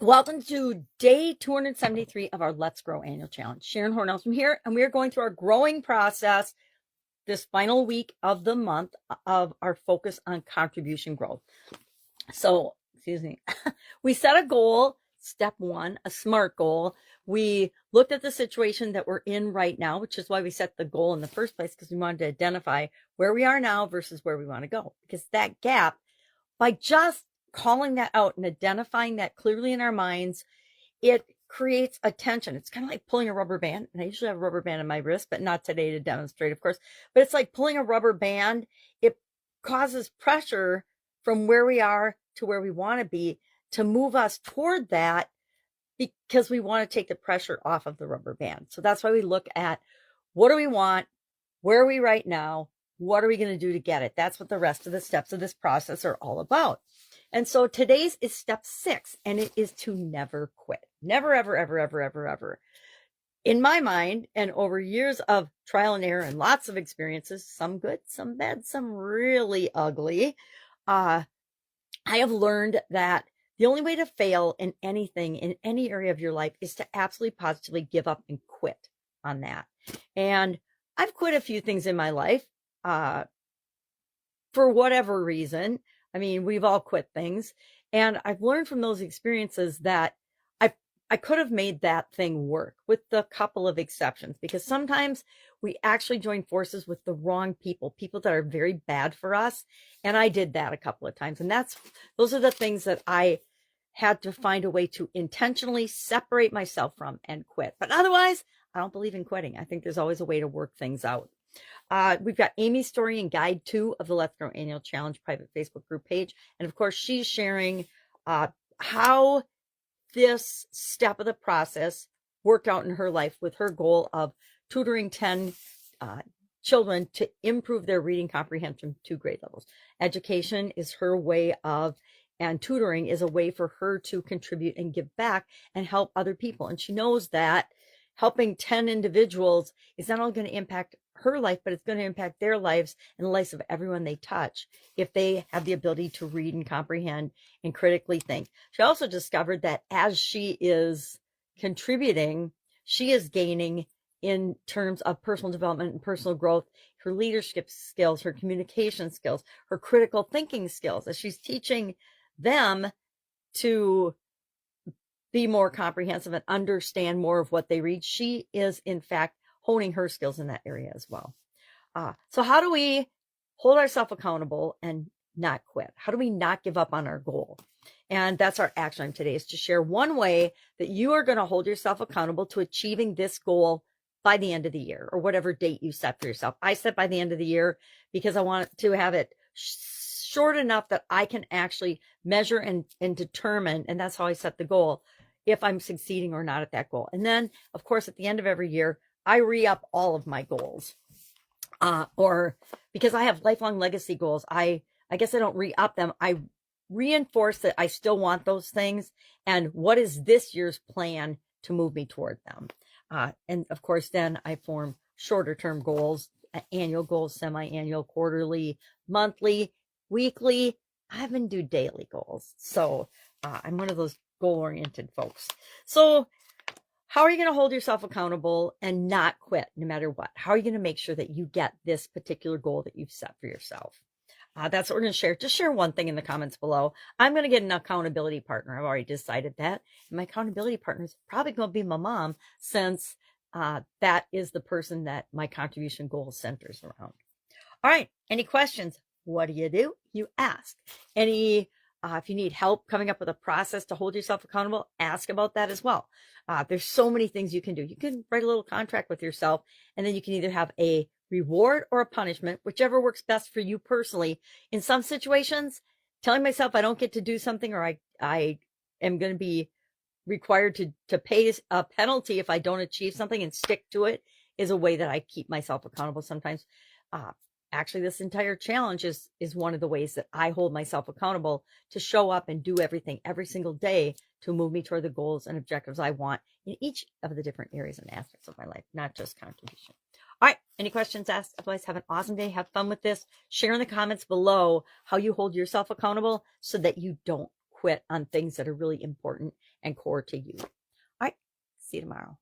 Welcome to day 273 of our Let's Grow annual challenge. Sharon Horne-Ellstrom here, and we are going through our growing process this final week of the month of our focus on contribution growth. So, we set a goal, step one, a SMART goal. We looked at the situation that we're in right now, which is why we set the goal in the first place, because we wanted to identify where we are now versus where we want to go. Because that gap, by just calling that out and identifying that clearly in our minds, it creates a tension. It's kind of like pulling a rubber band. And I usually have a rubber band on my wrist, but not today to demonstrate, of course. But it's like pulling a rubber band. It causes pressure from where we are to where we want to be to move us toward that, because we want to take the pressure off of the rubber band. So that's why we look at, what do we want? Where are we right now? What are we going to do to get it? That's what the rest of the steps of this process are all about. And so today's is step 6, and it is to never quit. Never, ever, ever, ever, ever, ever. In my mind, and over years of trial and error and lots of experiences, some good, some bad, some really ugly, I have learned that the only way to fail in anything, in any area of your life, is to absolutely positively give up and quit on that. And I've quit a few things in my life for whatever reason. I mean, we've all quit things. And I've learned from those experiences that I could have made that thing work, with a couple of exceptions, because sometimes we actually join forces with the wrong people that are very bad for us. And I did that a couple of times. And those are the things that I had to find a way to intentionally separate myself from and quit. But otherwise, I don't believe in quitting. I think there's always a way to work things out. We've got Amy's story in guide 2 of the Let's Grow Annual Challenge private Facebook group page. And of course, she's sharing how this step of the process worked out in her life, with her goal of tutoring 10 children to improve their reading comprehension to grade levels. Education is her way of, and tutoring is a way for her to contribute and give back and help other people. And she knows that helping 10 individuals is not only going to impact her life, but it's going to impact their lives and the lives of everyone they touch if they have the ability to read and comprehend and critically think. She also discovered that as she is contributing, she is gaining in terms of personal development and personal growth, her leadership skills, her communication skills, her critical thinking skills, as she's teaching them to be more comprehensive and understand more of what they read. She is, in fact, honing her skills in that area as well. So how do we hold ourselves accountable and not quit? How do we not give up on our goal? And that's our action item today, is to share one way that you are going to hold yourself accountable to achieving this goal by the end of the year, or whatever date you set for yourself. I set by the end of the year because I want to have it short enough that I can actually measure and determine, and that's how I set the goal, if I'm succeeding or not at that goal. And then, of course, at the end of every year, I re-up all of my goals. Or because I have lifelong legacy goals, I guess I don't re-up them. I reinforce that I still want those things, and what is this year's plan to move me toward them. And of course, then I form shorter term goals, annual goals, semi-annual, quarterly, monthly, weekly. I even do daily goals. So I'm one of those goal-oriented folks. So how are you going to hold yourself accountable and not quit no matter what? How are you going to make sure that you get this particular goal that you've set for yourself? That's what we're going to share. Just share one thing in the comments below. I'm going to get an accountability partner. I've already decided that. And my accountability partner is probably going to be my mom, since that is the person that my contribution goal centers around. All right. Any questions? What do? You ask. If you need help coming up with a process to hold yourself accountable, ask about that as well. There's so many things you can do. You can write a little contract with yourself, and then you can either have a reward or a punishment, whichever works best for you personally. In some situations, telling myself I don't get to do something, or I am going to be required to pay a penalty if I don't achieve something and stick to it, is a way that I keep myself accountable sometimes. Actually, this entire challenge is one of the ways that I hold myself accountable to show up and do everything every single day to move me toward the goals and objectives I want in each of the different areas and aspects of my life, not just contribution. All right. Any questions asked? Otherwise, have an awesome day. Have fun with this. Share in the comments below how you hold yourself accountable so that you don't quit on things that are really important and core to you. All right, see you tomorrow.